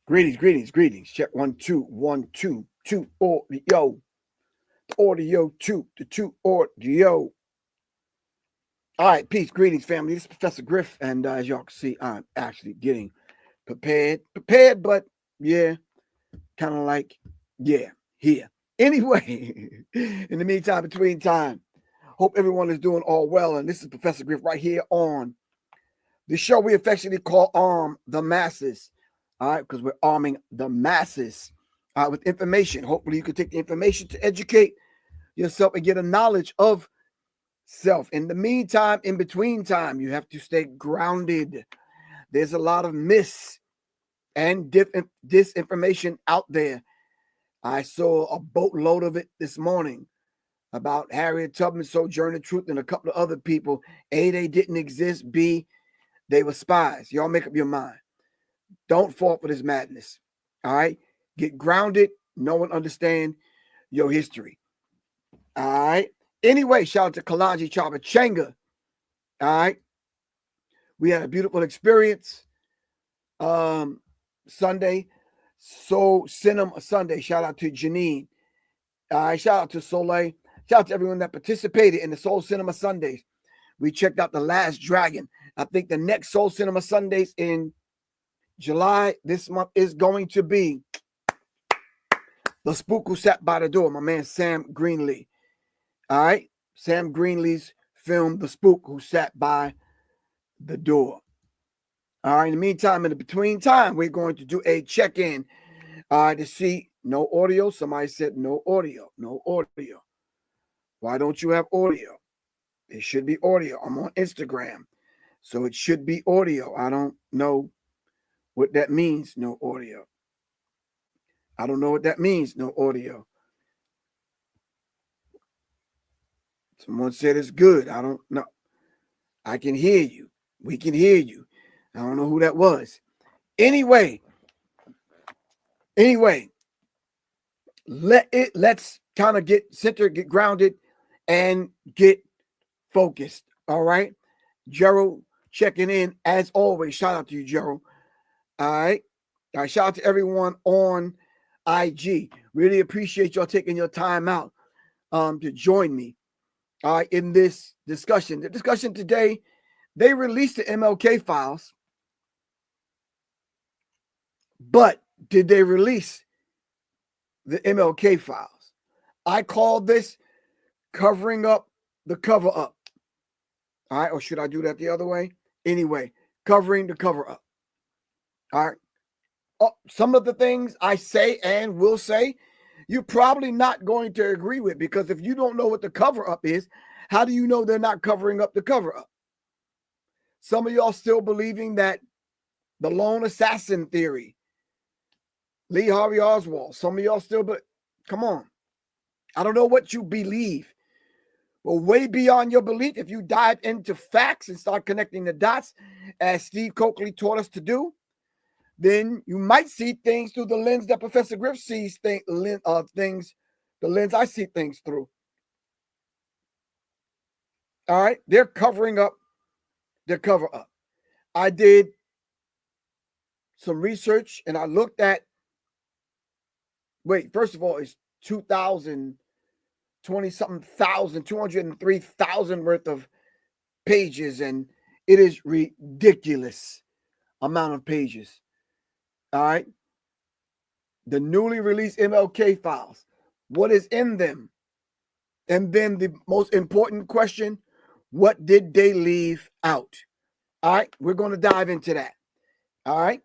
Greetings. Check 1 2 1 2 2 audio. Audio 2 the 2 audio. All right, peace, greetings, family. This is Professor Griff, and as y'all can see, I'm actually getting prepared, but yeah, kind of like here. Anyway, in the meantime, between time, hope everyone is doing all well, and this is Professor Griff right here on the show we affectionately call Arm the Masses. All right, because we're arming the masses with information. Hopefully, you can take the information to educate yourself and get a knowledge of self. In the meantime, in between time, you have to stay grounded. There's a lot of myths and disinformation out there. I saw a boatload of it this morning about Harriet Tubman, Sojourner Truth, and a couple of other people. A, they didn't exist. B, they were spies. Y'all make up your mind. Don't fall for this madness. All right? Get grounded. Know and understand your history. All right? Anyway, shout out to Kalaji Chabachanga. All right? We had a beautiful experience Sunday. Soul Cinema Sunday. Shout out to Janine. All right? Shout out to Soleil. Shout out to everyone that participated in the Soul Cinema Sundays. We checked out The Last Dragon. I think the next Soul Cinema Sundays in July this month is going to be The Spook Who Sat by the Door, my man Sam Greenlee. All right? Sam Greenlee's film, The Spook Who Sat by the Door. All right, in the meantime, in the between time, we're going to do a check-in to see no audio. Somebody said no audio. Why don't you have audio? It should be audio. I'm on Instagram, so it should be audio. I don't know what that means, no audio. I don't know what that means, no audio. Someone said it's good. I don't know. I can hear you. We can hear you. I don't know who that was. Anyway, let's kind of get centered, get grounded, and get focused. All right. Gerald checking in as always. Shout out to you, Gerald. All right. Shout out to everyone on IG. Really appreciate y'all taking your time out to join me in this discussion. The discussion today, they released the MLK files, but did they release the MLK files? I call this covering up the cover up. All right, or should I do that the other way? Anyway, covering the cover up. All right. Some of the things I say and will say, you're probably not going to agree with, because if you don't know what the cover up is, how do you know they're not covering up the cover up? Some of y'all still believing that the lone assassin theory, Lee Harvey Oswald, some of y'all still, but come on. I don't know what you believe. Well, way beyond your belief, if you dive into facts and start connecting the dots, as Steve Coakley taught us to do, then you might see things through the lens that Professor Griff sees things, the lens I see things through. All right, they're covering up their cover up. I did some research and I looked at, first of all, it's 2,020-something thousand, 203,000 worth of pages, and it is ridiculous amount of pages. All right. The newly released MLK files. What is in them? And then the most important question, what did they leave out? All right. We're going to dive into that. All right.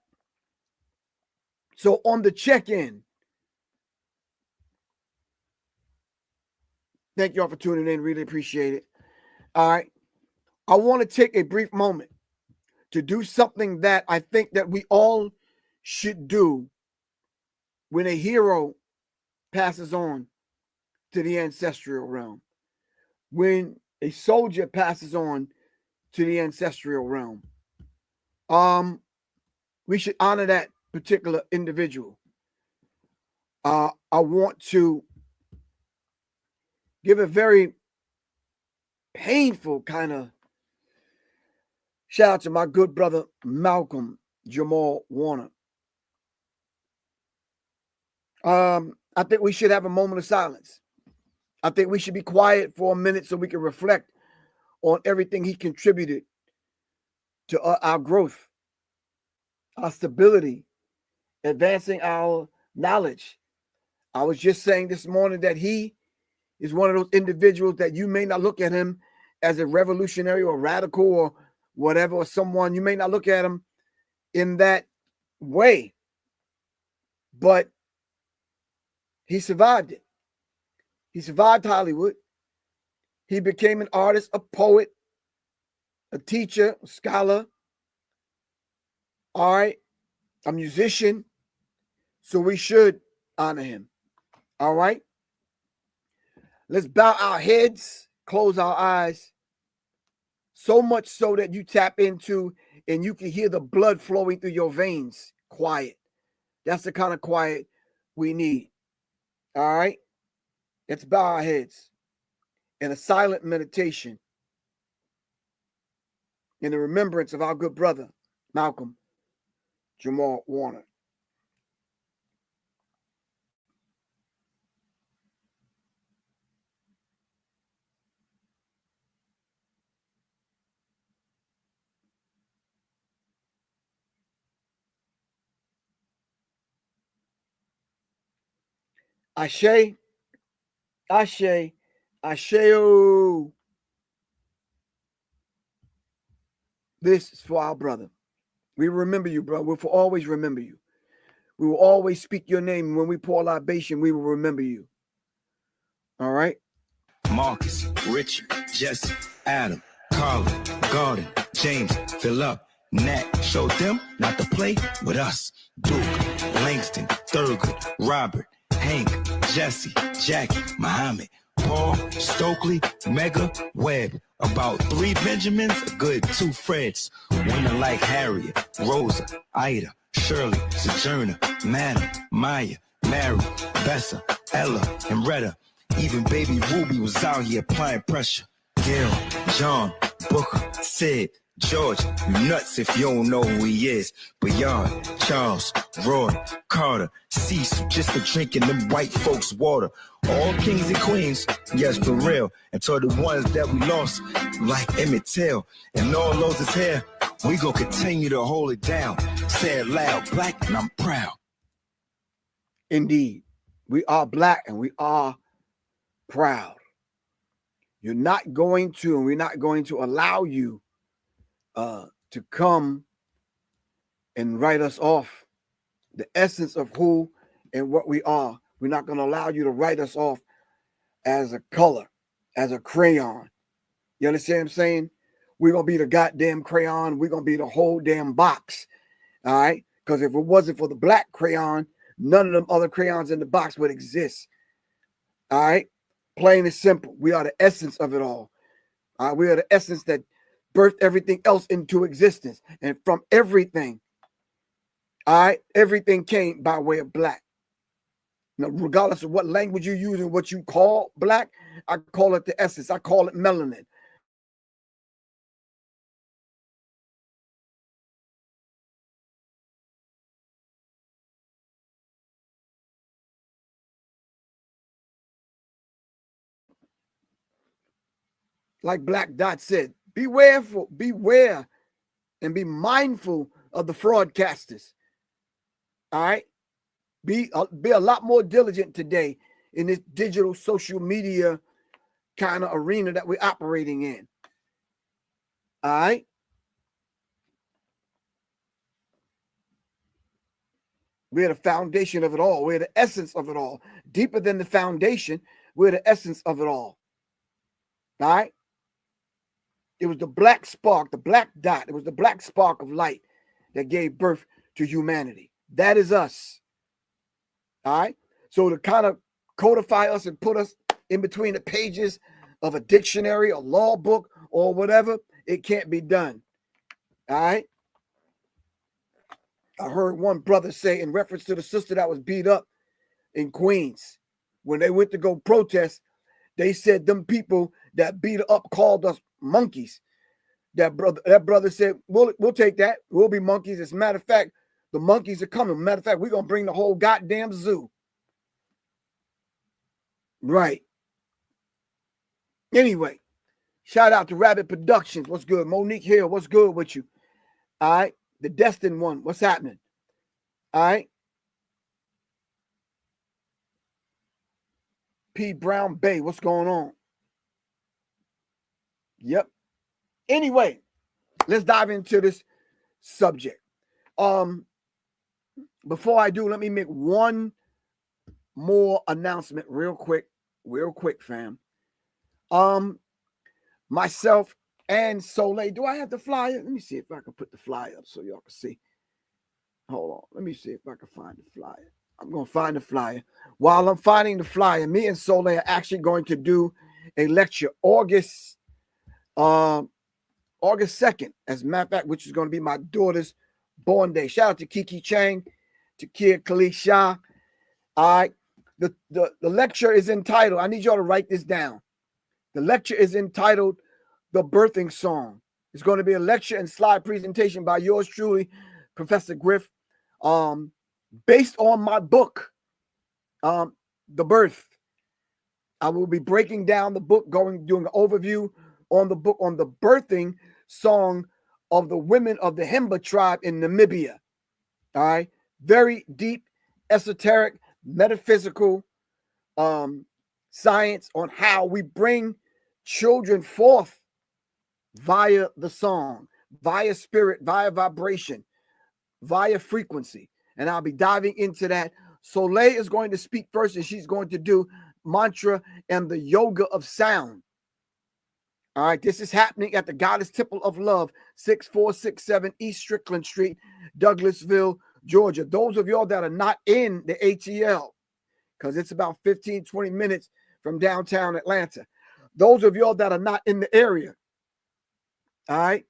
So on the check-in, thank you all for tuning in. Really appreciate it. All right. I want to take a brief moment to do something that I think that we all should do when a hero passes on to the ancestral realm. When a soldier passes on to the ancestral realm, we should honor that particular individual. I want to give a very painful kind of shout out to my good brother Malcolm Jamal Warner. I think we should have a moment of silence. I think we should be quiet for a minute so we can reflect on everything he contributed to our growth, our stability, advancing our knowledge. I was just saying this morning that he is one of those individuals that you may not look at him as a revolutionary or radical or whatever, or someone, you may not look at him in that way, but he survived it. He survived Hollywood. He became an artist, a poet, a teacher, a scholar, all right, a musician. So we should honor him. All right. Let's bow our heads, close our eyes, so much so that you tap into and you can hear the blood flowing through your veins. Quiet. That's the kind of quiet we need. All right. Let's bow our heads in a silent meditation in the remembrance of our good brother, Malcolm Jamal Warner. Ashe, Ashe, Asheo. This is for our brother. We remember you, bro. We'll always remember you. We will always speak your name. When we pour libation, we will remember you. All right? Marcus, Richard, Jesse, Adam, Carla, Gordon, James, Philip, Nat, showed them not to play with us. Duke, Langston, Thurgood, Robert, Hank, Jesse, Jackie, Muhammad, Paul, Stokely, Mega, Webb. About 3 Benjamins, a good 2 Freds. One like Harriet, Rosa, Ida, Shirley, Sojourner, Madam, Maya, Mary, Bessa, Ella, and Retta. Even baby Ruby was out here applying pressure. Gil, John, Booker, Sid, George, you nuts if you don't know who he is. Bayard, Charles, Roy, Carter, Cecil, just for drinking them white folks' water. All kings and queens, yes, for real. Until the ones that we lost, like Emmett Till, and all those is here, we gonna continue to hold it down. Say it loud, black, and I'm proud. Indeed. We are black and we are proud. You're not going to, and we're not going to allow you to come and write us off the essence of who and what we are. We're not going to allow you to write us off as a color, as a crayon. You understand what I'm saying? We're going to be the goddamn crayon. We're going to be the whole damn box. All right? Because if it wasn't for the black crayon, none of them other crayons in the box would exist. All right? Plain and simple. We are the essence of it all. We are the essence that birthed everything else into existence. And from everything, all right, everything came by way of black. Now, regardless of what language you use and what you call black, I call it the essence. I call it melanin. Like Black Dot said, beware and be mindful of the fraudcasters. All right? Be a lot more diligent today in this digital social media kind of arena that we're operating in. All right? We're the foundation of it all. We're the essence of it all. Deeper than the foundation, we're the essence of it all. All right? It was the black spark, the black dot. It was the black spark of light that gave birth to humanity. That is us. All right? So to kind of codify us and put us in between the pages of a dictionary, a law book, or whatever, it can't be done. All right? I heard one brother say in reference to the sister that was beat up in Queens, when they went to go protest, they said them people that beat her up called us monkeys. That brother said, we'll take that. We'll be monkeys. As a matter of fact, the monkeys are coming. Matter of fact, we're going to bring the whole goddamn zoo. Right. Anyway, shout out to Rabbit Productions. What's good? Monique Hill, what's good with you? All right. The Destined One, what's happening? All right. P. Brown Bay, what's going on? Yep. Anyway, let's dive into this subject. Before I do, let me make one more announcement real quick, fam. Myself and Soleil. Do I have the flyer? Let me see if I can put the flyer up so y'all can see. Hold on. Let me see if I can find the flyer. I'm going to find the flyer. While I'm finding the flyer, me and Soleil are actually going to do a lecture August 2nd, as a matter of fact, which is going to be my daughter's born day. Shout out to Kiki Chang, to Kia Khalid Shah. All right. The lecture is entitled, I need y'all to write this down. The lecture is entitled The Birthing Song. It's going to be a lecture and slide presentation by yours truly, Professor Griff, based on my book, The Birth. I will be breaking down the book, doing an overview on the book on the birthing song of the women of the Himba tribe in Namibia. All right. Very deep, esoteric, metaphysical science on how we bring children forth via the song, via spirit, via vibration, via frequency. And I'll be diving into that. Soleil is going to speak first, and she's going to do mantra and the yoga of sound. All right, this is happening at the Goddess Temple of Love, 6467 East Strickland Street, Douglasville, Georgia. Those of y'all that are not in the ATL, because it's about 15, 20 minutes from downtown Atlanta. Those of y'all that are not in the area, all right,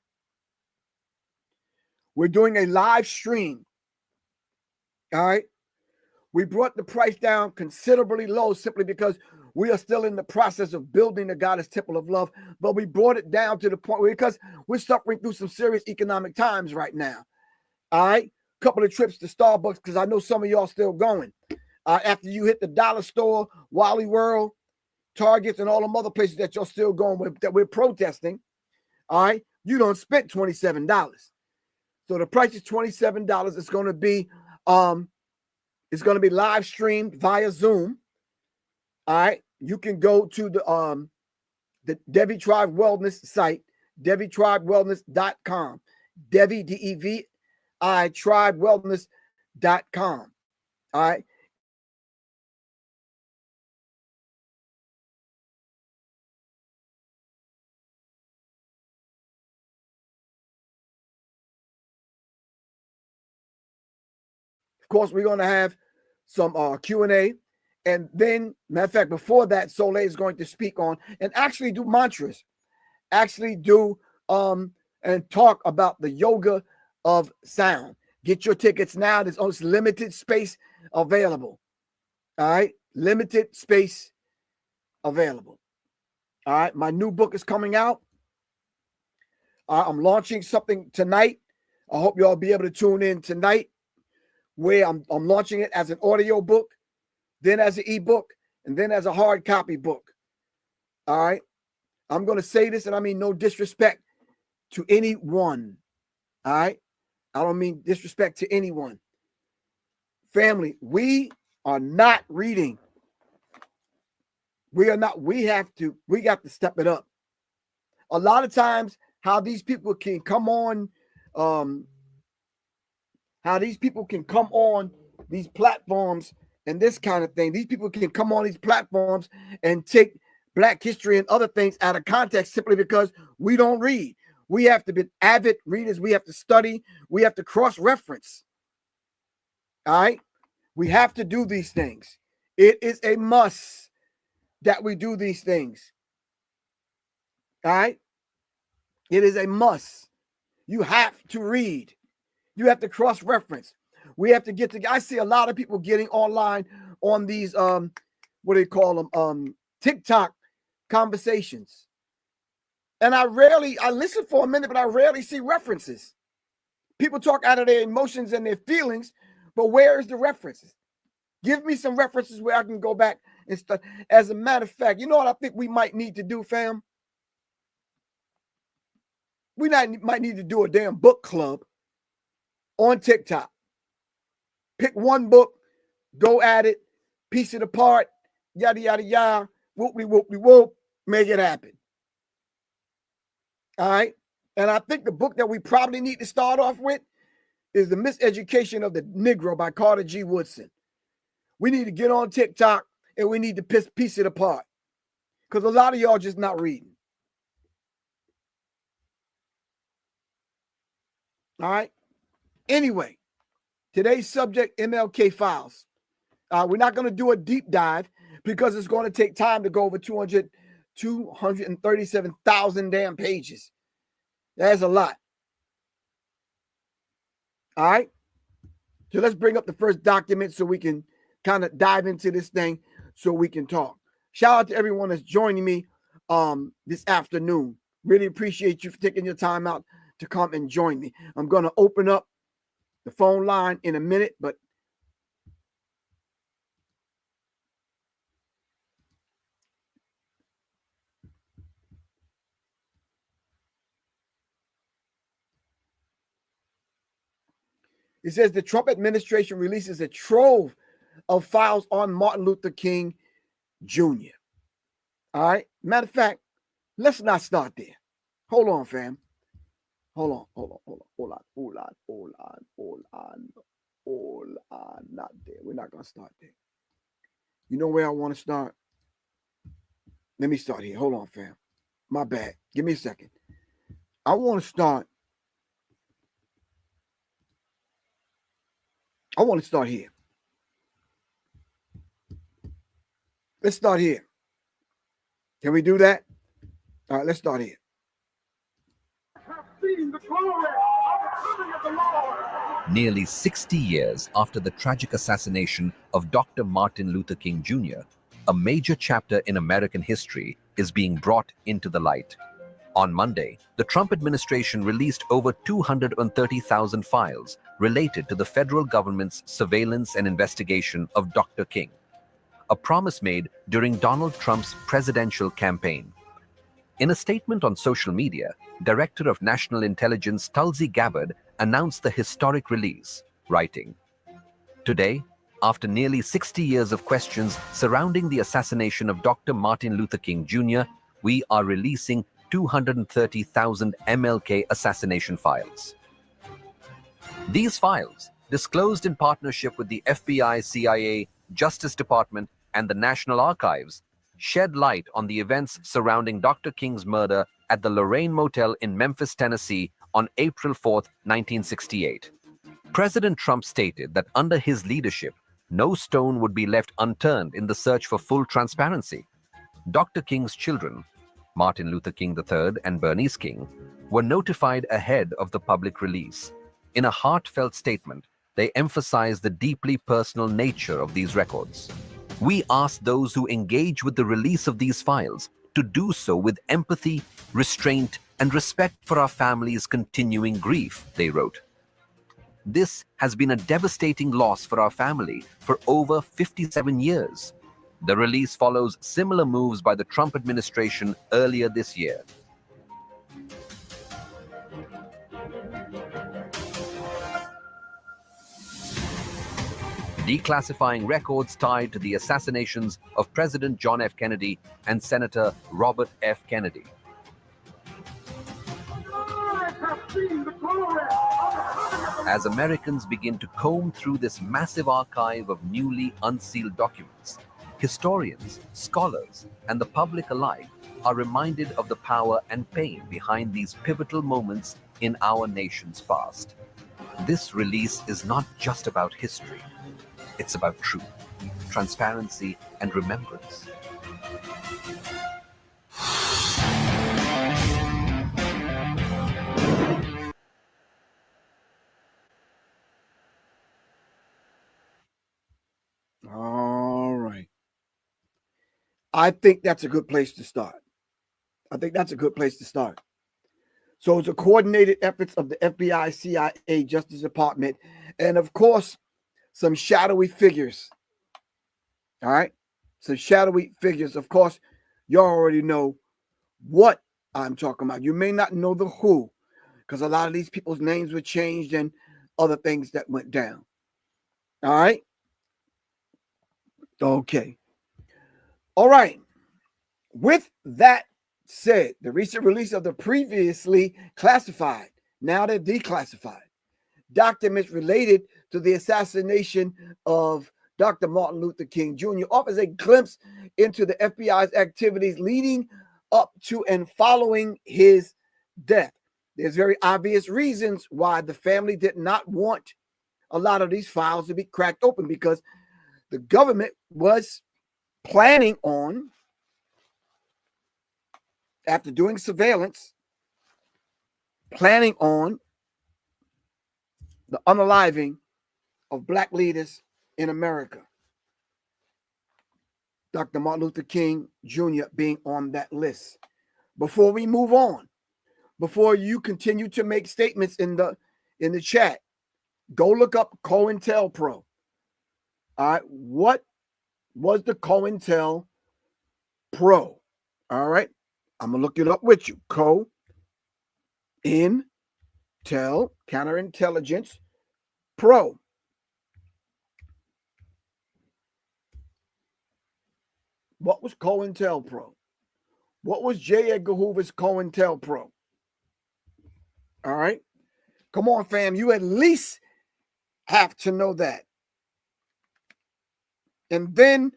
we're doing a live stream. All right. We brought the price down considerably low simply because we are still in the process of building the Goddess Temple of Love, but we brought it down to the point because we're suffering through some serious economic times right now. All right. Couple of trips to Starbucks because I know some of y'all still going. After you hit the dollar store, Wally World, Targets, and all them other places that you're still going with, that we're protesting, all right, you don't spend $27. So the price is $27. It's going to be live streamed via Zoom. All right. You can go to the Devi Tribe Wellness site, DeviTribeWellness.com. Devi, DEVI, TribeWellness.com. All right. Of course, we're going to have some Q&A. And then, matter of fact, before that, Soleil is going to speak on and actually do mantras, actually do and talk about the yoga of sound. Get your tickets now. There's only limited space available. All right. Limited space available. All right. My new book is coming out. I'm launching something tonight. I hope y'all be able to tune in tonight, where I'm launching it as an audio book, then as an ebook, and then as a hard copy book. All right. I'm going to say this, and I mean no disrespect to anyone. All right. I don't mean disrespect to anyone. Family, we are not reading. We got to step it up. A lot of times, how these people can come on, these platforms and this kind of thing. These people can come on these platforms and take Black history and other things out of context simply because we don't read. We have to be avid readers. We have to study. We have to cross-reference. All right? We have to do these things. It is a must that we do these things. All right? It is a must. You have to read. You have to cross-reference. We have to get together. I see a lot of people getting online on these, what do they call them? TikTok conversations. And I listen for a minute, but I rarely see references. People talk out of their emotions and their feelings, but where is the references? Give me some references where I can go back and stuff. As a matter of fact, you know what I think we might need to do, fam? We might need to do a damn book club on TikTok. Pick one book, go at it, piece it apart, yada, yada, yada, whoopty, whoopty, whoop, make it happen. All right? And I think the book that we probably need to start off with is The Miseducation of the Negro by Carter G. Woodson. We need to get on TikTok and we need to piece it apart because a lot of y'all just not reading. All right? Anyway, today's subject, MLK files. We're not going to do a deep dive because it's going to take time to go over 237,000 damn pages. That's a lot. All right. So let's bring up the first document so we can kind of dive into this thing so we can talk. Shout out to everyone that's joining me this afternoon. Really appreciate you for taking your time out to come and join me. I'm going to open up the phone line in a minute, but it says the Trump administration releases a trove of files on Martin Luther King Jr. All right. Matter of fact, let's not start there. Hold on, fam. Hold on. Not there. We're not going to start there. You know where I want to start? Let me start here. Hold on, fam. My bad. Give me a second. I want to start here. Let's start here. Can we do that? All right, let's start here. Nearly 60 years after the tragic assassination of Dr. Martin Luther King Jr., a major chapter in American history is being brought into the light. On Monday, the Trump administration released over 230,000 files related to the federal government's surveillance and investigation of Dr. King, a promise made during Donald Trump's presidential campaign. In a statement on social media, Director of National Intelligence Tulsi Gabbard announced the historic release, writing, "Today, after nearly 60 years of questions surrounding the assassination of Dr. Martin Luther King Jr., we are releasing 230,000 MLK assassination files." These files, disclosed in partnership with the FBI, CIA, Justice Department, and the National Archives, shed light on the events surrounding Dr. King's murder at the Lorraine Motel in Memphis, Tennessee on April 4, 1968. President Trump stated that under his leadership, no stone would be left unturned in the search for full transparency. Dr. King's children, Martin Luther King III and Bernice King, were notified ahead of the public release. In a heartfelt statement, they emphasized the deeply personal nature of these records. "We ask those who engage with the release of these files to do so with empathy, restraint, and respect for our family's continuing grief," they wrote. "This has been a devastating loss for our family for over 57 years. The release follows similar moves by the Trump administration earlier this year. Declassifying records tied to the assassinations of President John F. Kennedy and Senator Robert F. Kennedy. As Americans begin to comb through this massive archive of newly unsealed documents, historians, scholars, and the public alike are reminded of the power and pain behind these pivotal moments in our nation's past. This release is not just about history. It's about truth, transparency, and remembrance. All right. I think that's a good place to start. So it's a coordinated efforts of the FBI, CIA, Justice Department, and of course, some shadowy figures. All right. some shadowy figures. Of course, you already know what I'm talking about. You may not know the who, because a lot of these people's names were changed and other things that went down. All right? Okay. All right. With that said, the recent release of the previously classified, now they're declassified, documents related to the assassination of Dr. Martin Luther King Jr. offers a glimpse into the FBI's activities leading up to and following his death. There's very obvious reasons why the family did not want a lot of these files to be cracked open, because the government was planning on, after doing surveillance, planning on the unaliving of black leaders in America. Dr. Martin Luther King Jr. being on that list. Before we move on, before you continue to make statements in the chat, go look up COINTELPRO. All right, what was the COINTELPRO? All right, I'm gonna look it up with you. COINTEL, counterintelligence pro. What was COINTELPRO? What was J. Edgar Hoover's COINTELPRO? All right, come on, fam. You at least have to know that. And then,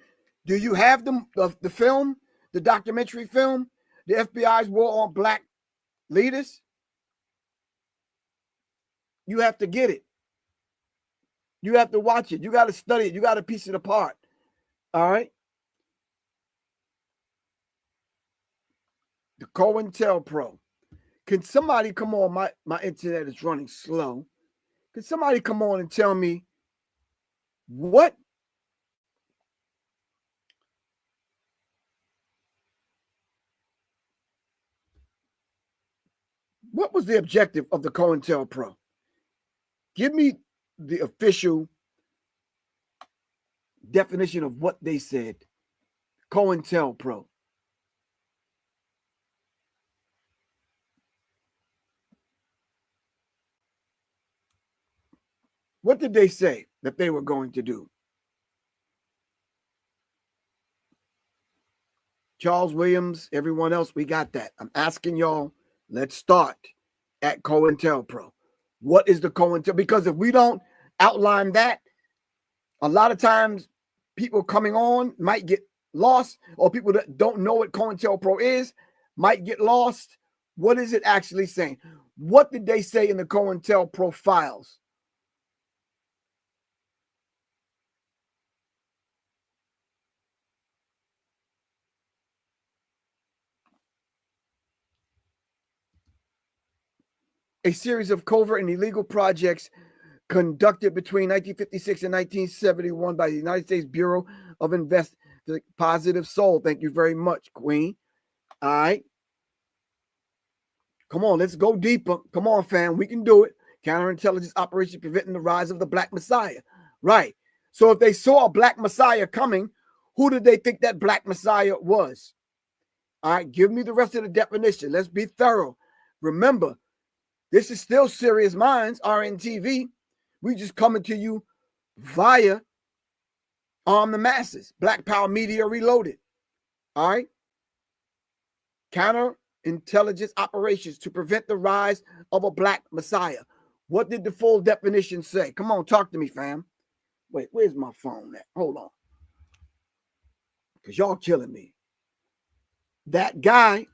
do you have the film, the documentary film, the FBI's War on Black Leaders? You have to get it. You have to watch it. You got to study it. You got to piece it apart. All right? The COINTELPRO. Can somebody come on? My internet is running slow. Can somebody come on and tell me what was the objective of the COINTELPRO? Give me the official definition of what they said. COINTELPRO. What did they say that they were going to do? Charles Williams, everyone else, we got that. I'm asking y'all, let's start at COINTELPRO. What is the COINTELPRO? Because if we don't outline that, a lot of times people coming on might get lost, or people that don't know what COINTELPRO is might get lost. What is it actually saying? What did they say in the COINTELPRO files? A series of covert and illegal projects conducted between 1956 and 1971 by the United States Bureau of Investigation. Positive Soul. Thank you very much, Queen. All right. Come on, let's go deeper. Come on, fam. We can do it. Counterintelligence operation preventing the rise of the Black Messiah. Right. So if they saw a Black Messiah coming, who did they think that Black Messiah was? All right. Give me the rest of the definition. Let's be thorough. Remember, this is still Serious Minds, RNTV. We just coming to you via Arm the Masses, Black Power Media Reloaded. All right. Counterintelligence operations to prevent the rise of a Black Messiah. What did the full definition say? Come on, talk to me, fam. Wait, where's my phone at? Hold on. Because y'all killing me. That guy,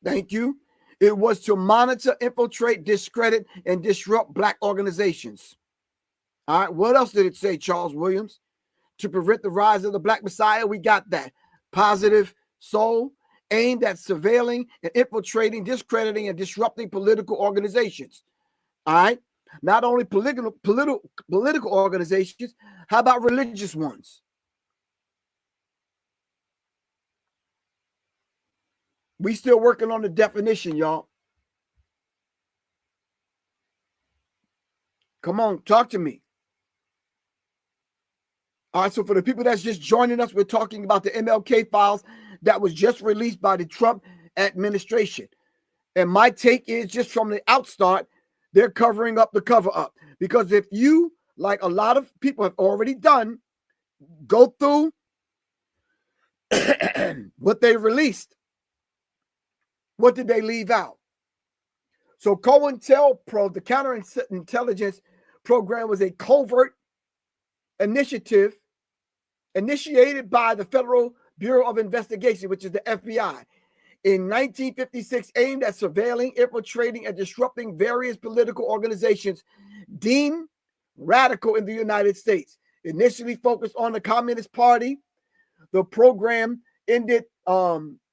thank you. It was to monitor, infiltrate, discredit, and disrupt Black organizations. All right. What else did it say, Charles Williams? To prevent the rise of the Black Messiah, we got that. Positive Soul, aimed at surveilling and infiltrating, discrediting, and disrupting political organizations. All right. Not only political organizations, how about religious ones? We still working on the definition, y'all. Come on, talk to me. All right, so for the people that's just joining us, we're talking about the MLK files that was just released by the Trump administration. And my take is just from the outstart, they're covering up the cover up. Because if you, like a lot of people have already done, go through what they released, what did they leave out? So COINTELPRO, the counterintelligence program, was a covert initiative initiated by the Federal Bureau of Investigation, which is the FBI, in 1956, aimed at surveilling, infiltrating, and disrupting various political organizations deemed radical in the United States. Initially focused on the Communist Party, the program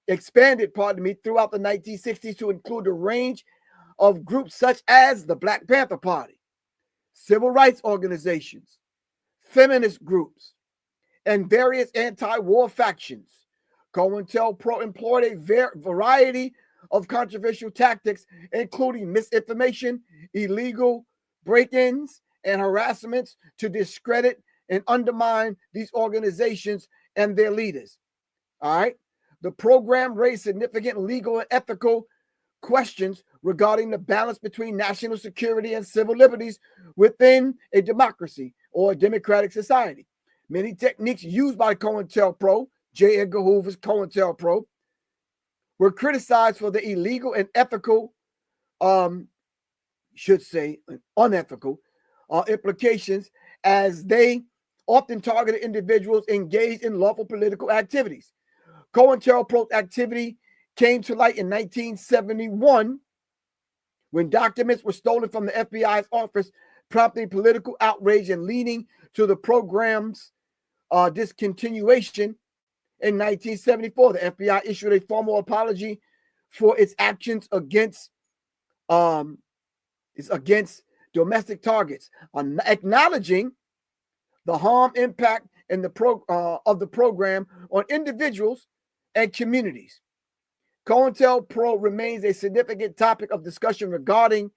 expanded throughout the 1960s to include a range of groups such as the Black Panther Party, civil rights organizations, feminist groups, and various anti-war factions. COINTELPRO employed a variety of controversial tactics, including misinformation, illegal break-ins, and harassments to discredit and undermine these organizations and their leaders. All right. The program raised significant legal and ethical questions regarding the balance between national security and civil liberties within a democracy or a democratic society. Many techniques used by COINTELPRO, J. Edgar Hoover's COINTELPRO, were criticized for the illegal and ethical, unethical implications, as they often targeted individuals engaged in lawful political activities. COINTELPRO's activity came to light in 1971 when documents were stolen from the FBI's office, prompting political outrage and leading to the program's discontinuation. In 1974, the FBI issued a formal apology for its actions against domestic targets, acknowledging the harm impact in of the program on individuals and communities. COINTELPRO remains a significant topic of discussion regarding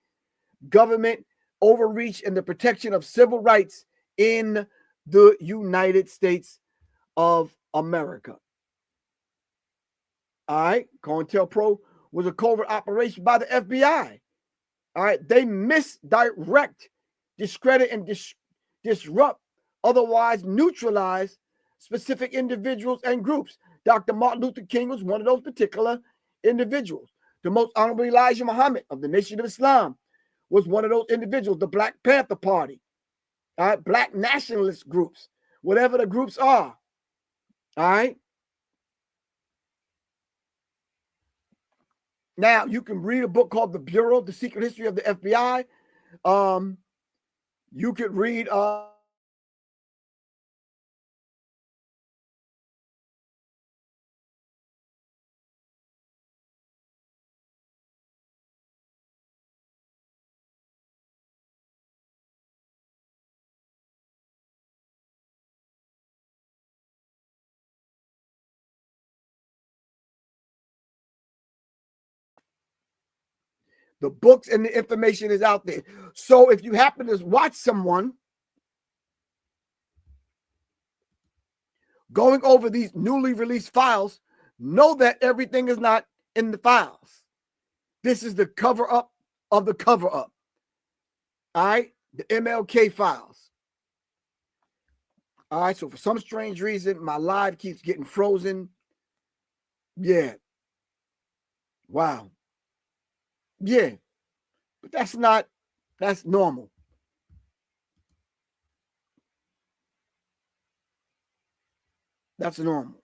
government overreach and the protection of civil rights in the United States of America. All right, COINTELPRO was a covert operation by the FBI. All right, they misdirect, discredit, and disrupt, otherwise neutralize specific individuals and groups. Dr. Martin Luther King was one of those particular individuals. The Most Honorable Elijah Muhammad of the Nation of Islam was one of those individuals. The Black Panther Party, all right, Black nationalist groups, whatever the groups are, all right. Now, you can read a book called The Bureau, The Secret History of the FBI. You could read the books, and the information is out there. So if you happen to watch someone going over these newly released files, know that everything is not in the files. This is the cover up of the cover up. All right, the MLK files. All right, so for some strange reason, my live keeps getting frozen. Yeah. Wow. Yeah. But that's normal. That's normal.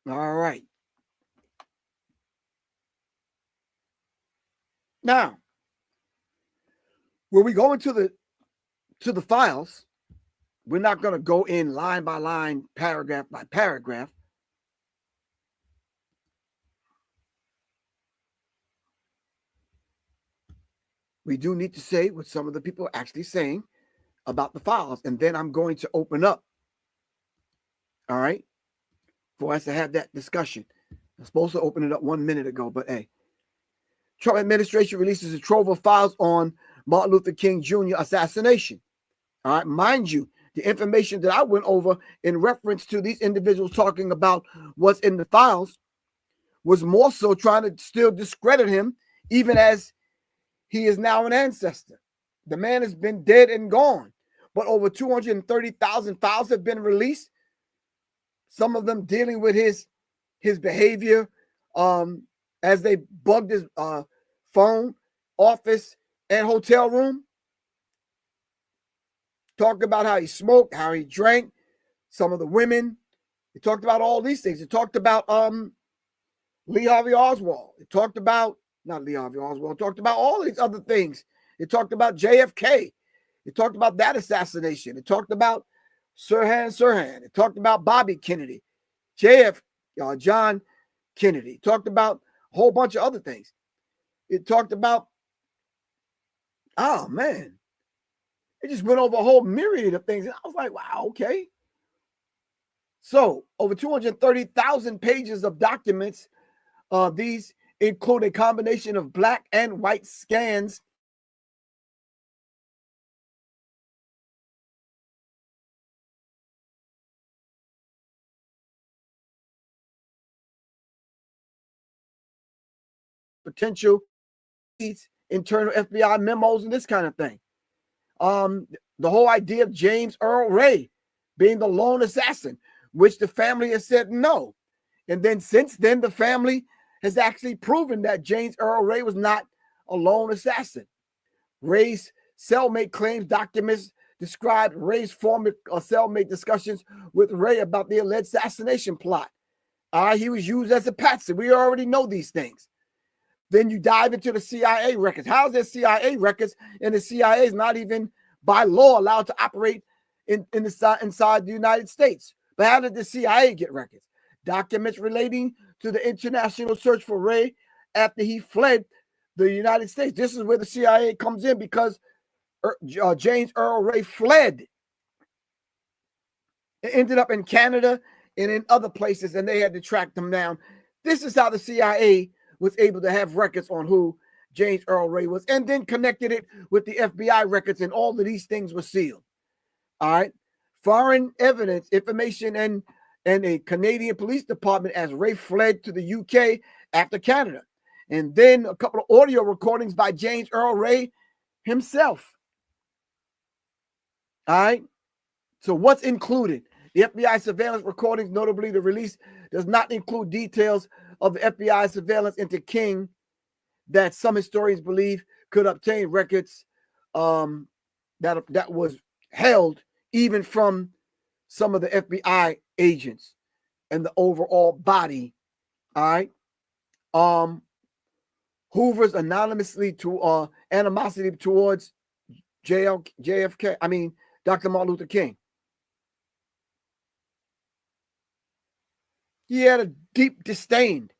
All right. Now, when we go into the files, we're not going to go in line by line, paragraph by paragraph. We do need to say what some of the people are actually saying about the files, and then I'm going to open up, all right, for us to have that discussion. I'm supposed to open it up 1 minute ago, but hey. Trump administration releases a trove of files on Martin Luther King Jr. assassination. All right, mind you, the information that I went over in reference to these individuals talking about what's in the files was more so trying to still discredit him, even as he is now an ancestor. The man has been dead and gone, but over 230,000 files have been released. Some of them dealing with his behavior as they bugged his phone, office, and hotel room. Talked about how he smoked, how he drank, some of the women. It talked about all these things. It talked about Lee Harvey Oswald. It talked about, not Lee Harvey Oswald, it talked about all these other things. It talked about JFK. It talked about that assassination. It talked about Sirhan. It talked about Bobby Kennedy, John Kennedy. It talked about a whole bunch of other things. It talked about, oh man, it just went over a whole myriad of things. And I was like, wow, okay. So over 230,000 pages of documents. These include a combination of black and white scans potential internal FBI memos and this kind of thing. The whole idea of James Earl Ray being the lone assassin, which the family has said no. And then since then, the family has actually proven that James Earl Ray was not a lone assassin. Ray's cellmate claims documents described Ray's former cellmate discussions with Ray about the alleged assassination plot. He was used as a patsy. We already know these things. Then you dive into the CIA records. How is there CIA records and the CIA is not even by law allowed to operate inside the United States? But how did the CIA get records? Documents relating to the international search for Ray after he fled the United States. This is where the CIA comes in because James Earl Ray fled. It ended up in Canada and in other places, and they had to track them down. This is how the CIA was able to have records on who James Earl Ray was, and then connected it with the FBI records, and all of these things were sealed. All right. Foreign evidence, information, and a Canadian police department as Ray fled to the UK after Canada. And then a couple of audio recordings by James Earl Ray himself. All right. So what's included? The FBI surveillance recordings, notably the release, does not include details of the FBI surveillance into King that some historians believe could obtain records that was held even from some of the FBI agents and the overall body. All right. Hoover's anonymously to animosity towards JFK. I mean, Dr. Martin Luther King. He had a deep disdain,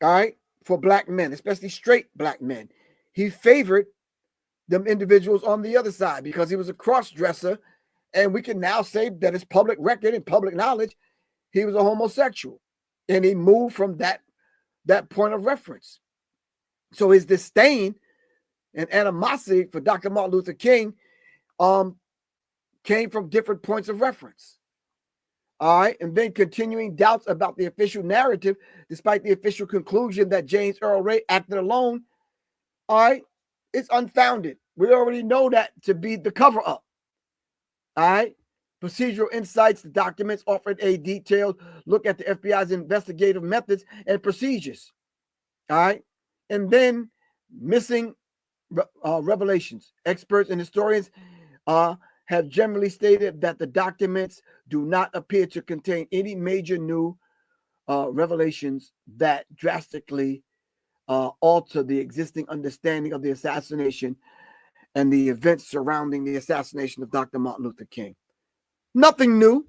all right, for black men, especially straight black men. He favored them individuals on the other side because he was a cross-dresser, and we can now say that it's public record and public knowledge he was a homosexual, and he moved from that point of reference. So his disdain and animosity for Dr. Martin Luther King came from different points of reference. All right, and then continuing doubts about the official narrative, despite the official conclusion that James Earl Ray acted alone. All right, it's unfounded. We already know that to be the cover-up. All right, procedural insights. The documents offered a detailed look at the FBI's investigative methods and procedures. All right, and then missing revelations. Experts and historians have generally stated that the documents do not appear to contain any major new revelations that drastically alter the existing understanding of the assassination and the events surrounding the assassination of Dr. Martin Luther King. Nothing new.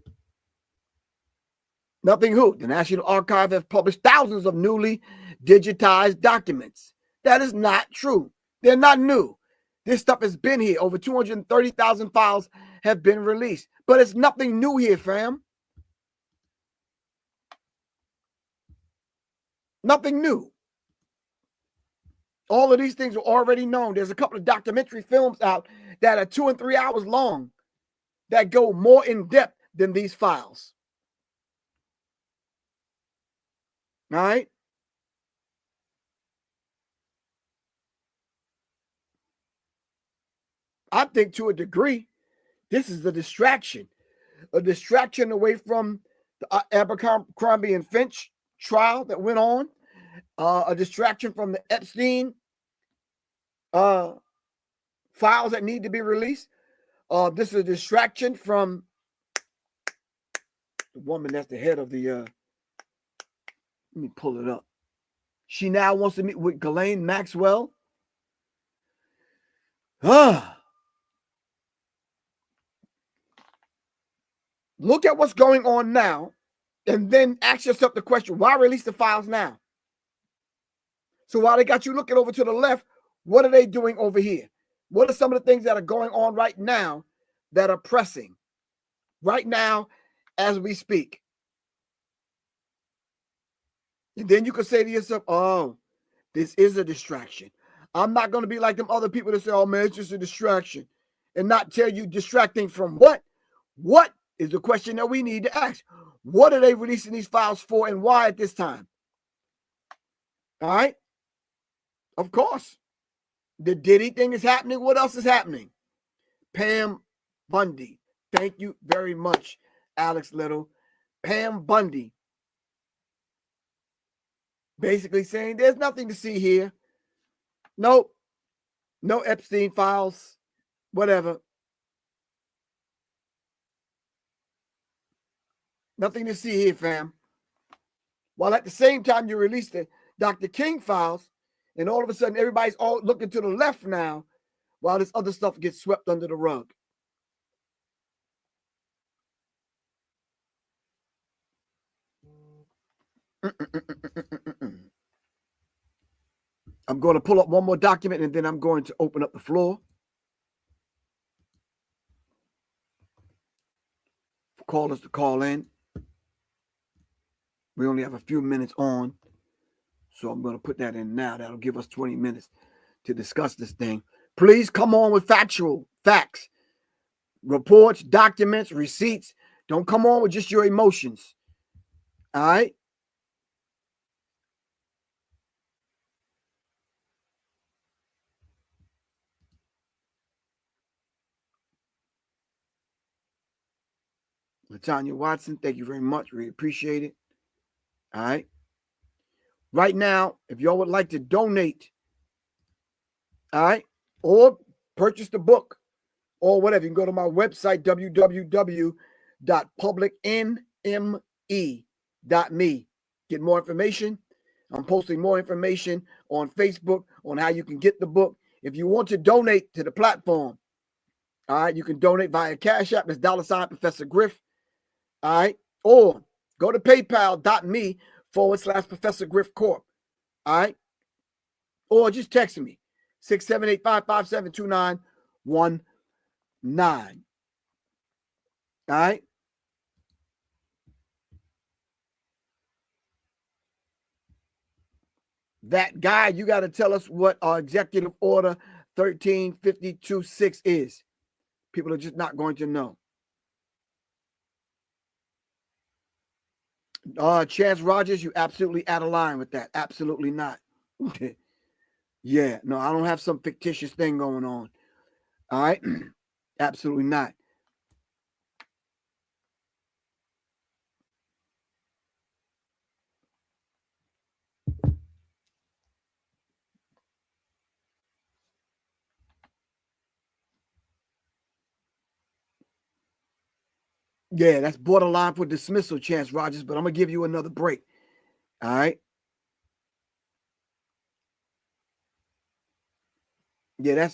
Nothing who? The National Archive have published thousands of newly digitized documents. That is not true. They're not new. This stuff has been here. Over 230,000 files have been released. But it's nothing new here, fam. Nothing new. All of these things are already known. There's a couple of documentary films out that are 2 and 3 hours long that go more in depth than these files. All right? I think to a degree, this is a distraction away from the Abercrombie and Finch trial that went on, a distraction from the Epstein files that need to be released. This is a distraction from the woman that's the head of the, let me pull it up. She now wants to meet with Ghislaine Maxwell. Look at what's going on now, and then ask yourself the question, why release the files now? So while they got you looking over to the left, what are they doing over here? What are some of the things that are going on right now that are pressing right now as we speak? And then you can say to yourself, oh, this is a distraction. I'm not going to be like them other people that say, oh, man, it's just a distraction, and not tell you distracting from what? What is the question that we need to ask? What are they releasing these files for, and why at this time? All right? Of course. The Diddy thing is happening. What else is happening? Pam Bundy. Thank you very much, Alex Little. Pam Bundy. Basically saying there's nothing to see here. Nope. No Epstein files. Whatever. Nothing to see here, fam. While at the same time you release the Dr. King files, and all of a sudden everybody's all looking to the left now, while this other stuff gets swept under the rug. I'm going to pull up one more document, and then I'm going to open up the floor for callers to call in. We only have a few minutes on, so I'm going to put that in now. That'll give us 20 minutes to discuss this thing. Please come on with factual facts, reports, documents, receipts. Don't come on with just your emotions. All right? Latanya Watson, thank you very much. We appreciate it. All right. Right now, if y'all would like to donate, all right, or purchase the book or whatever, you can go to my website, www.publicnme.me. Get more information. I'm posting more information on Facebook on how you can get the book. If you want to donate to the platform, all right, you can donate via Cash App. It's $ Professor Griff. All right. Or go to paypal.me/Professor Griff Corp. All right. Or just text me 678-557-2919. All right. That guy, you got to tell us what our Executive Order 1352-6 is. People are just not going to know. Chance Rogers, you absolutely out of line with that. Absolutely not. Yeah, no, I don't have some fictitious thing going on. All right? Absolutely not. Yeah, that's borderline for dismissal, Chance Rogers, but I'm going to give you another break. All right? Yeah,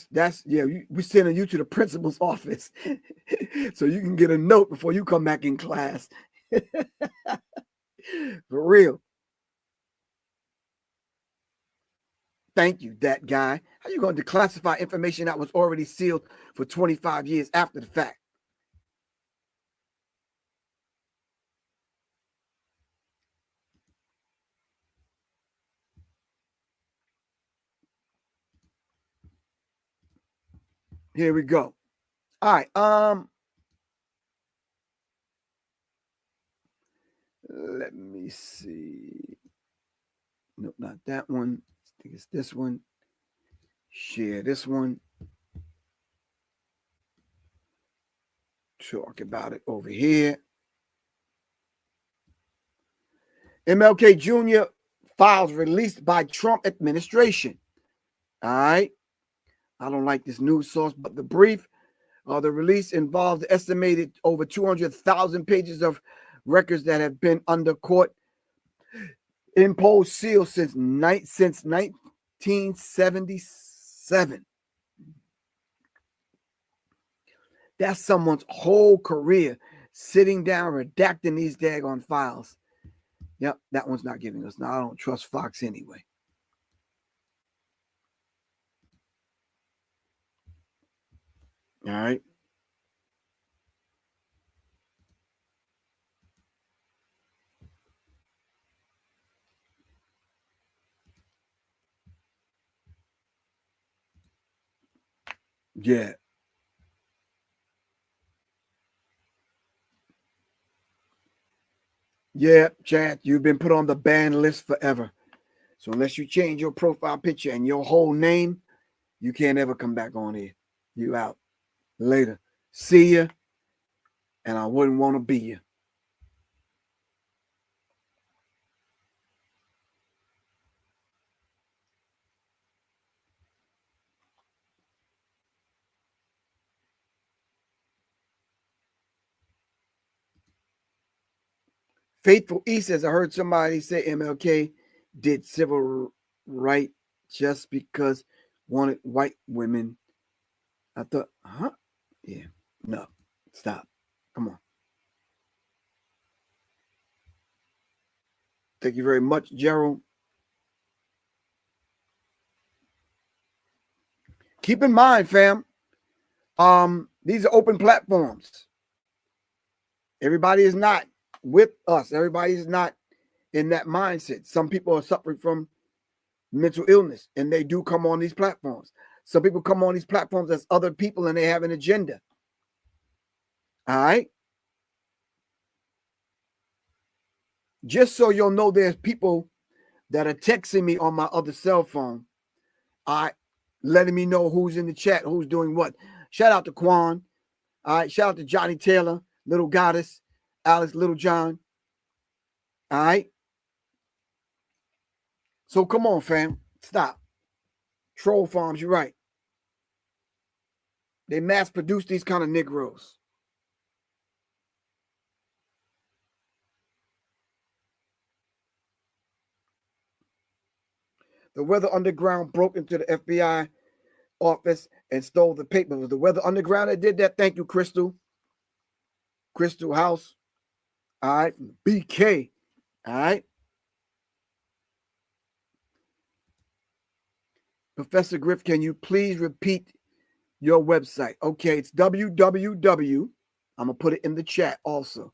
we're sending you to the principal's office so you can get a note before you come back in class. For real. Thank you, that guy. How you going to declassify information that was already sealed for 25 years after the fact? Here we go. All right. Let me see. No, not that one. I think it's this one. Share this one. Talk about it over here. MLK Jr. files released by Trump administration. All right. I don't like this news source, but the brief, the release involved estimated over 200,000 pages of records that have been under court imposed seal since 1977. That's someone's whole career sitting down redacting these daggone files. Yep, that one's not giving us. Now I don't trust Fox anyway. All right. Yeah. Yeah, Chad, you've been put on the ban list forever. So unless you change your profile picture and your whole name, you can't ever come back on here. You out. Later. See ya. And I wouldn't want to be you. Faithful E says, I heard somebody say MLK did civil right just because wanted white women. I thought, huh? Yeah. No. Stop. Come on. Thank you very much, Gerald. Keep in mind, fam, these are open platforms. Everybody is not with us. Everybody is not in that mindset. Some people are suffering from mental illness, and they do come on these platforms. Some people come on these platforms as other people, and they have an agenda. All right? Just so you'll know, there's people that are texting me on my other cell phone, all right, letting me know who's in the chat, who's doing what. Shout out to Quan. All right, shout out to Johnny Taylor, Little Goddess, Alex Little John. All right. So come on, fam. Stop. Troll farms, you're right. They mass produce these kind of Negroes. The Weather Underground broke into the FBI office and stole the papers. It was the Weather Underground that did that. Thank you, Crystal. Crystal House. All right. BK. All right. Professor Griff, can you please repeat your website? Okay, it's www. I'm going to put it in the chat also.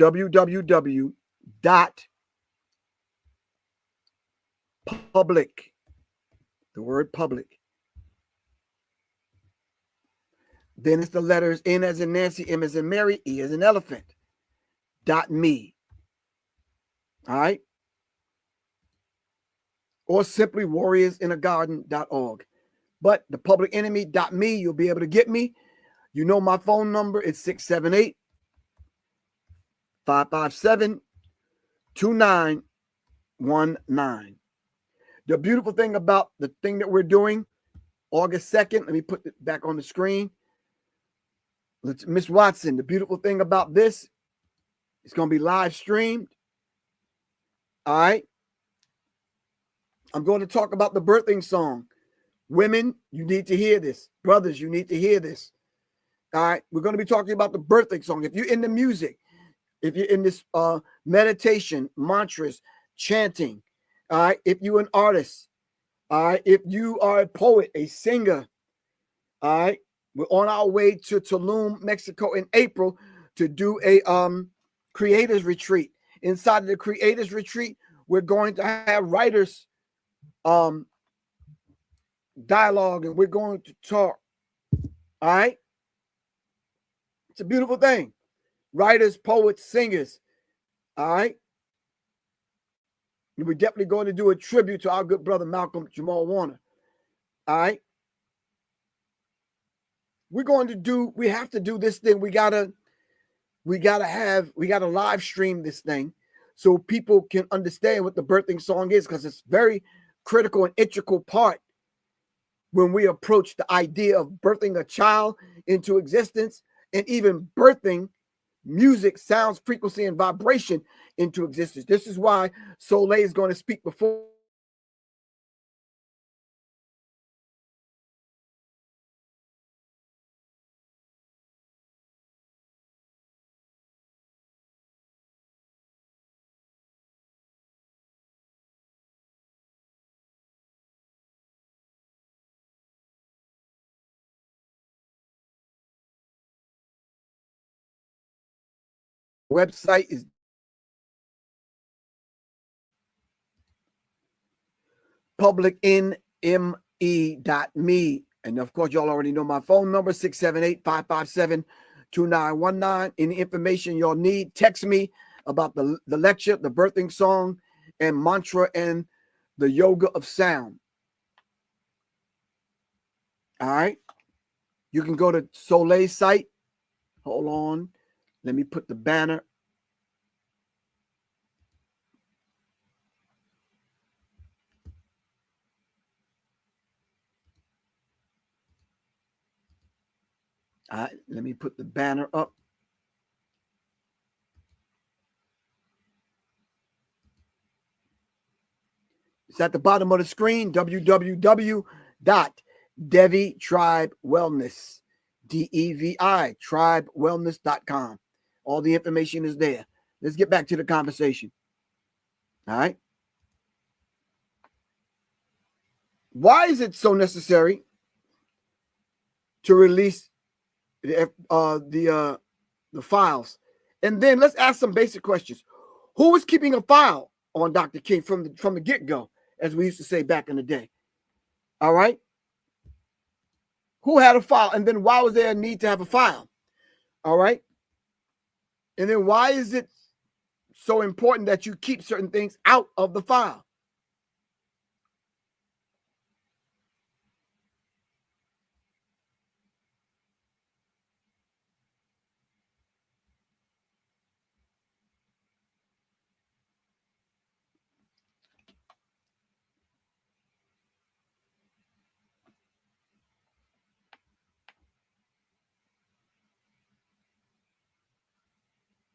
www.public. The word public. Then it's the letters N as in Nancy, M as in Mary, E as in elephant. .me. All right. Or simply warriorsinthegarden.org. But the public enemy.me, you'll be able to get me. You know my phone number. It's 678-557-2919. The beautiful thing about the thing that we're doing, August 2nd, let me put it back on the screen. Miss Watson, the beautiful thing about this, it's going to be live streamed. All right. I'm going to talk about the birthing song. Women, you need to hear this. Brothers, you need to hear this. All right. We're going to be talking about the birthing song. If you're in the music, if you're in this meditation, mantras, chanting, all right. If you're an artist, all right. If you are a poet, a singer, all right. We're on our way to Tulum, Mexico in April to do a creators retreat. Inside of the creators retreat, we're going to have writers dialogue, and we're going to talk All right. It's a beautiful thing. Writers, poets, singers. All right. We're definitely going to do a tribute to our good brother Malcolm Jamal Warner. All right. We have to do this thing. We gotta live stream this thing so people can understand what the birthing song is, because it's very critical and integral part when we approach the idea of birthing a child into existence, and even birthing music, sounds, frequency, and vibration into existence. This is why Soleil is going to speak before website is publicnme.me. And of course, y'all already know my phone number, 678-557-2919. Any information y'all need, text me about the lecture, the birthing song, and mantra, and the yoga of sound. All right. You can go to Soleil's site. Hold on. Let me put the banner. All right. Let me put the banner up. It's at the bottom of the screen, www.Devi Tribe Wellness, DEVI, tribewellness.com. All the information is there. Let's get back to the conversation. All right. Why is it so necessary to release the files? And then let's ask some basic questions. Who was keeping a file on Dr. King from the get-go, as we used to say back in the day? All right. Who had a file? And then why was there a need to have a file? All right. And then why is it so important that you keep certain things out of the file?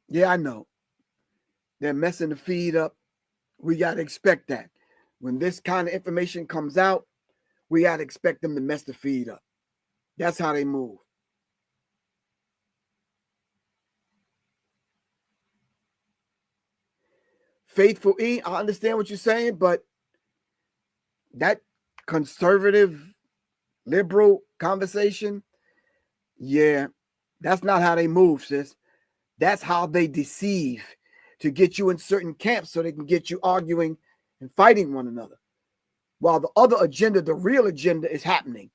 Yeah, I know. They're messing the feed up. We got to expect that. When this kind of information comes out, we got to expect them to mess the feed up. That's how they move. Faithful E, I understand what you're saying, but that conservative, liberal conversation, yeah, that's not how they move, sis. That's how they deceive to get you in certain camps so they can get you arguing and fighting one another, while the other agenda, the real agenda, is happening.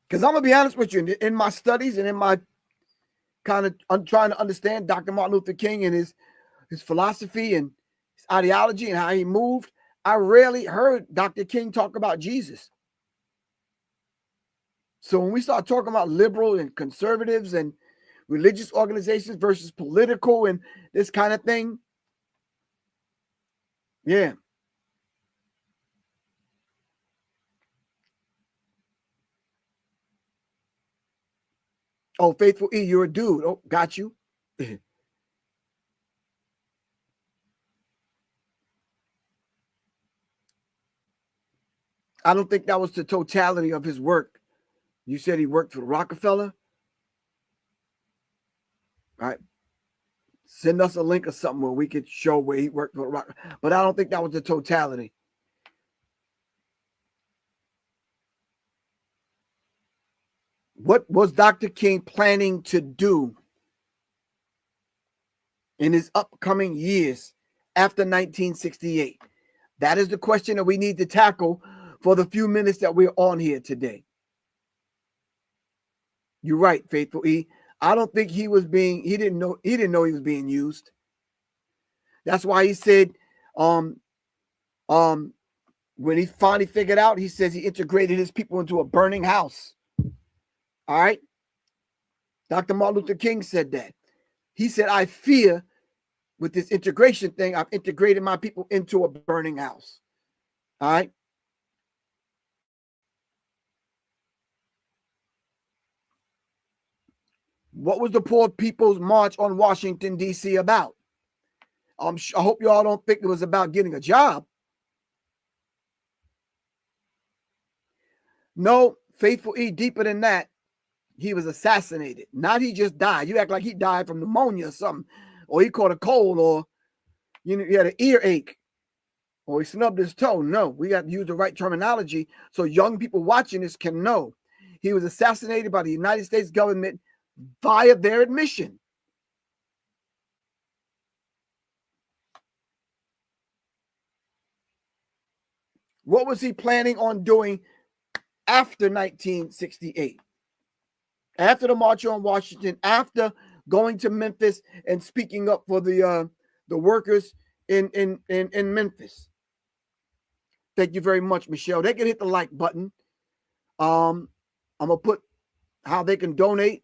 Because I'm going to be honest with you, in my studies and in my kind of trying to understand Dr. Martin Luther King and his philosophy and his ideology and how he moved, I rarely heard Dr. King talk about Jesus. So when we start talking about liberal and conservatives and religious organizations versus political and this kind of thing, yeah. Oh, Faithful E, you're a dude. Oh, got you. I don't think that was the totality of his work. You said he worked for Rockefeller. All right. Send us a link or something where we could show where he worked for Rockefeller. But I don't think that was the totality. What was Dr. King planning to do in his upcoming years after 1968? That is the question that we need to tackle for the few minutes that we're on here today. You're right, Faithful E. I don't think he didn't know he was being used. That's why he said, when he finally figured out, he says he integrated his people into a burning house. All right. Dr. Martin Luther King said that. He said, I fear with this integration thing, I've integrated my people into a burning house. All right. What was the Poor People's March on Washington, D.C. about? I hope you all don't think it was about getting a job. No, Faithful E, deeper than that. He was assassinated. Not he just died. You act like he died from pneumonia or something, or he caught a cold, or he had an earache, or he snubbed his toe. No, we got to use the right terminology so young people watching this can know. He was assassinated by the United States government via their admission. What was he planning on doing after 1968? After the March on Washington, after going to Memphis and speaking up for the workers in Memphis. Thank you very much, Michelle. They can hit the like button. I'm gonna put how they can donate.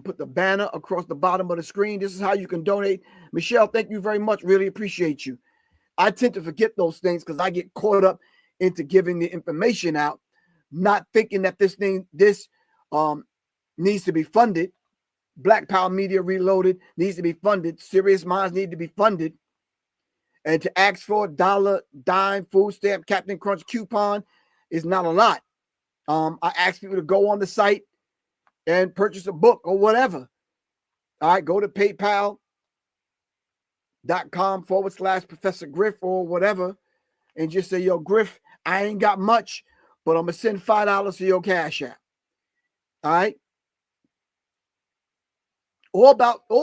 Put the banner across the bottom of the screen. This is how you can donate. Michelle, thank you very much. Really appreciate you. I tend to forget those things because I get caught up into giving the information out, not thinking that this needs to be funded. Black Power Media Reloaded needs to be funded. Serious Minds need to be funded. And to ask for a dollar, dime, food stamp, Captain Crunch coupon is not a lot. I ask people to go on the site and purchase a book or whatever. All right, go to PayPal.com/Professor Griff or whatever, and just say, yo, Griff, I ain't got much, but I'm going to send $5 to your Cash App. All right? Or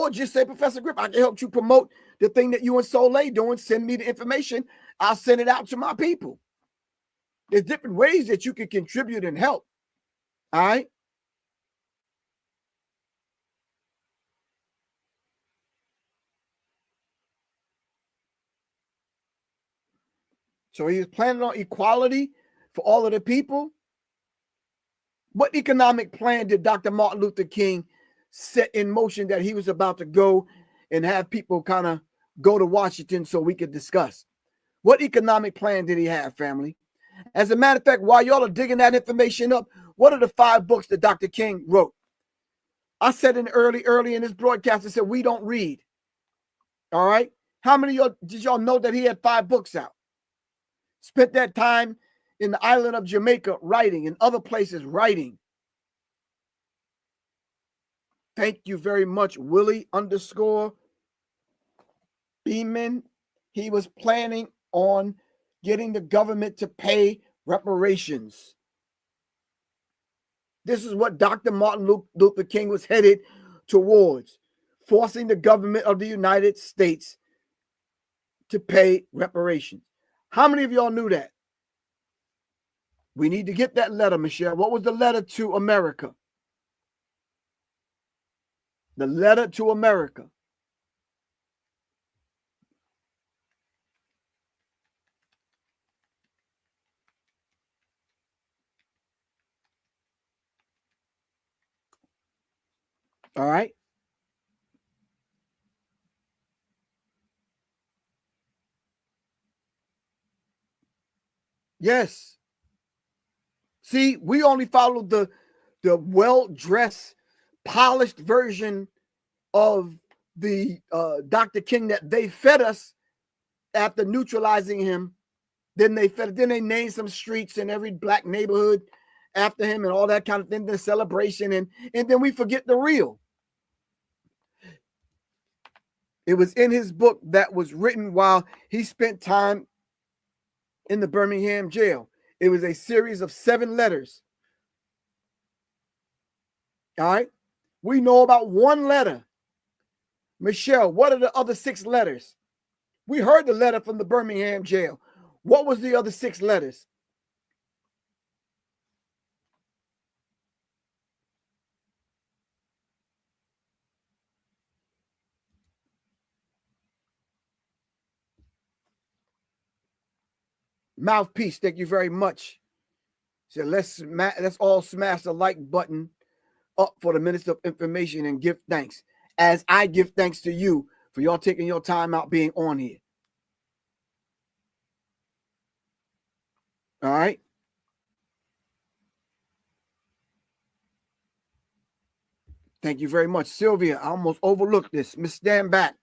just say, Professor Griff, I can help you promote the thing that you and Soleil doing. Send me the information. I'll send it out to my people. There's different ways that you can contribute and help. All right? So he was planning on equality for all of the people. What economic plan did Dr. Martin Luther King set in motion that he was about to go and have people kind of go to Washington so we could discuss? What economic plan did he have, family? As a matter of fact, while y'all are digging that information up, what are the 5 books that Dr. King wrote? I said early in this broadcast, I said, we don't read. All right. How many of y'all did y'all know that he had 5 books out? Spent that time in the island of Jamaica writing, in other places writing. Thank you very much, Willie_Beeman. He was planning on getting the government to pay reparations. This is what Dr. Martin Luther King was headed towards, forcing the government of the United States to pay reparations. How many of y'all knew that? We need to get that letter, Michelle. What was the letter to America? The letter to America. All right. Yes. See, we only followed the well-dressed, polished version of the Dr. King that they fed us after neutralizing him. Then they named some streets in every black neighborhood after him and all that kind of thing, the celebration, and then we forget the real. It was in his book that was written while he spent time in the Birmingham jail. It was a series of 7 letters. All right. We know about 1 letter. Michelle, what are the other 6 letters? We heard the letter from the Birmingham jail. What was the other 6 letters? Mouthpiece, thank you very much. So let's all smash the like button up for the Minister of Information and give thanks, as I give thanks to you for y'all taking your time out being on here. All right. Thank you very much. Sylvia, I almost overlooked this. Miss Stand Back.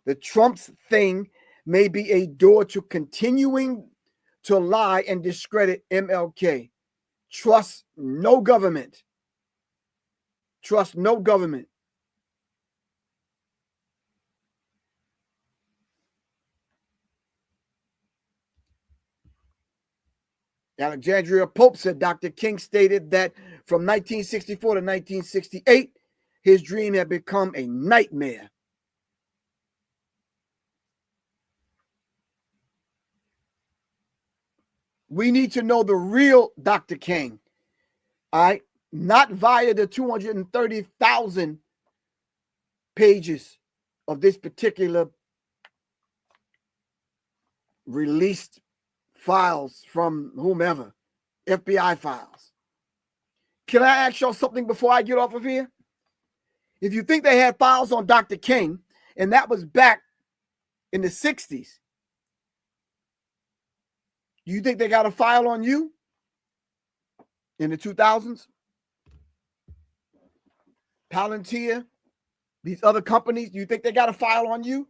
The Trump's thing may be a door to continuing to lie and discredit MLK. Trust no government. Trust no government. Alexandria Pope said Dr. King stated that from 1964 to 1968, his dream had become a nightmare. We need to know the real Dr. King, all right? Not via the 230,000 pages of this particular released files from whomever, FBI files. Can I ask y'all something before I get off of here? If you think they had files on Dr. King, and that was back in the 60s, do you think they got a file on you in the 2000s? Palantir, these other companies, do you think they got a file on you?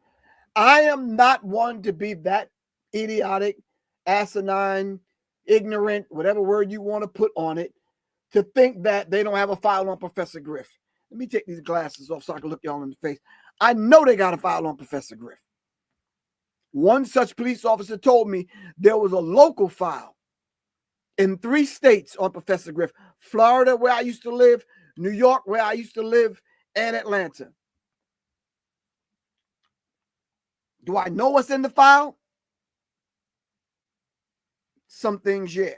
I am not one to be that idiotic, asinine, ignorant, whatever word you want to put on it, to think that they don't have a file on Professor Griff. Let me take these glasses off so I can look y'all in the face. I know they got a file on Professor Griff. One such police officer told me there was a local file in 3 states on Professor Griff: Florida, where I used to live, New York, where I used to live, and Atlanta. Do I know what's in the file? Some things, yeah.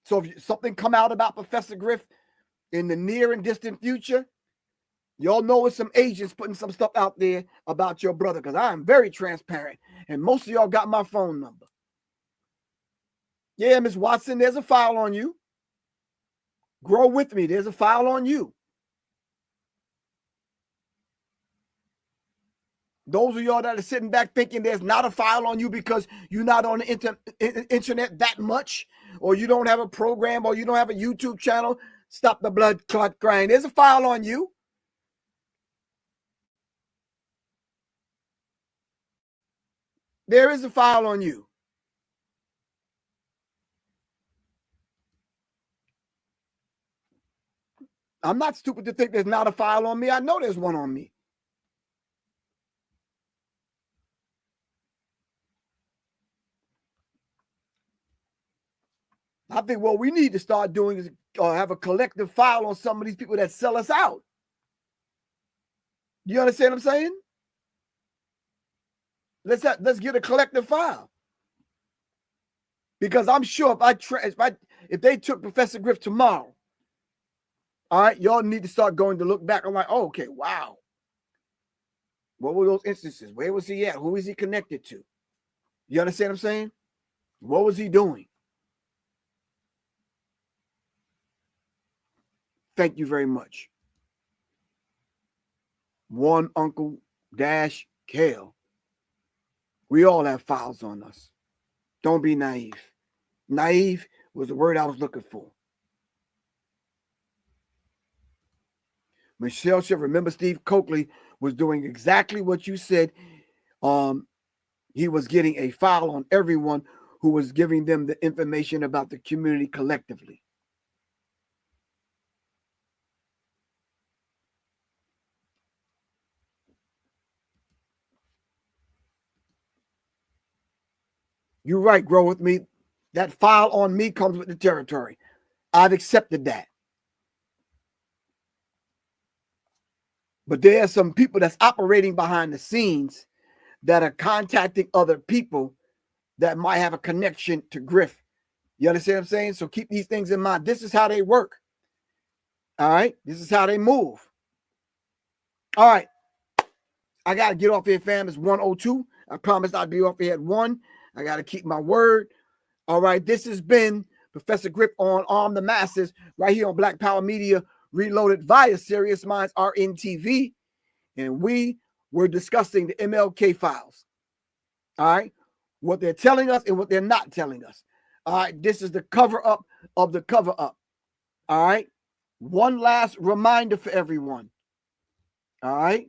So if something come out about Professor Griff in the near and distant future, y'all know it's some agents putting some stuff out there about your brother, because I am very transparent, and most of y'all got my phone number. Yeah, Miss Watson, there's a file on you. Grow with me. There's a file on you. Those of y'all that are sitting back thinking there's not a file on you because you're not on the internet that much, or you don't have a program, or you don't have a YouTube channel, stop the blood clot crying. There's a file on you. There is a file on you. I'm not stupid to think there's not a file on me. I know there's one on me. I think what we need to start doing is have a collective file on some of these people that sell us out. You understand what I'm saying? Let's get a collective file. Because I'm sure if they took Professor Griff tomorrow, all right, y'all need to start going to look back. I'm like, oh, okay, wow. What were those instances? Where was he at? Who is he connected to? You understand what I'm saying? What was he doing? Thank you very much. One Uncle Dash Kale. We all have files on us. Don't be naive. Naive was the word I was looking for. Michelle should remember Steve Coakley was doing exactly what you said. He was getting a file on everyone who was giving them the information about the community collectively. You're right, grow with me. That file on me comes with the territory. I've accepted that. But there are some people that's operating behind the scenes that are contacting other people that might have a connection to Griff. You understand what I'm saying? So keep these things in mind. This is how they work. All right. This is how they move. All right. I got to get off here, fam. It's 1:02. I promised I'd be off here at 1. I got to keep my word. All right. This has been Professor Griff on Arm the Masses right here on Black Power Media Reloaded via Serious Minds RNTV. And we were discussing the MLK files. All right. What they're telling us and what they're not telling us. All right. This is the cover up of the cover up. All right. One last reminder for everyone. All right.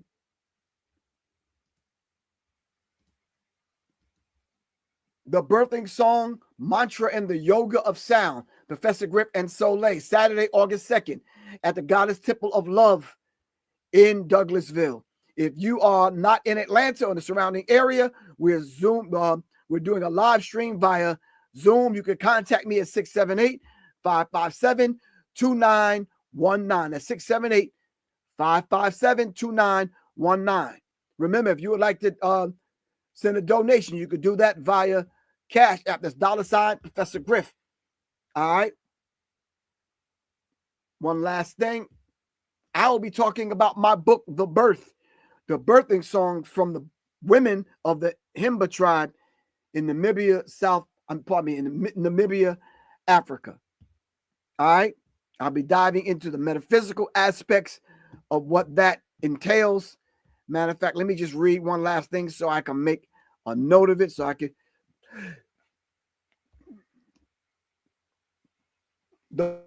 The birthing song, mantra, and the yoga of sound. Professor Griff and Soleil, Saturday, August 2nd, at the Goddess Temple of Love in Douglasville. If you are not in Atlanta or the surrounding area, we're doing a live stream via Zoom. You can contact me at 678-557-2919. That's 678-557-2919. Remember, if you would like to send a donation, you could do that via Cash App. That's $ Professor Griff. All right. One last thing. I will be talking about my book, The Birth, the birthing song from the women of the Himba tribe in Namibia, Namibia, Africa. All right. I'll be diving into the metaphysical aspects of what that entails. Matter of fact, let me just read one last thing so I can make a note of it so I can. The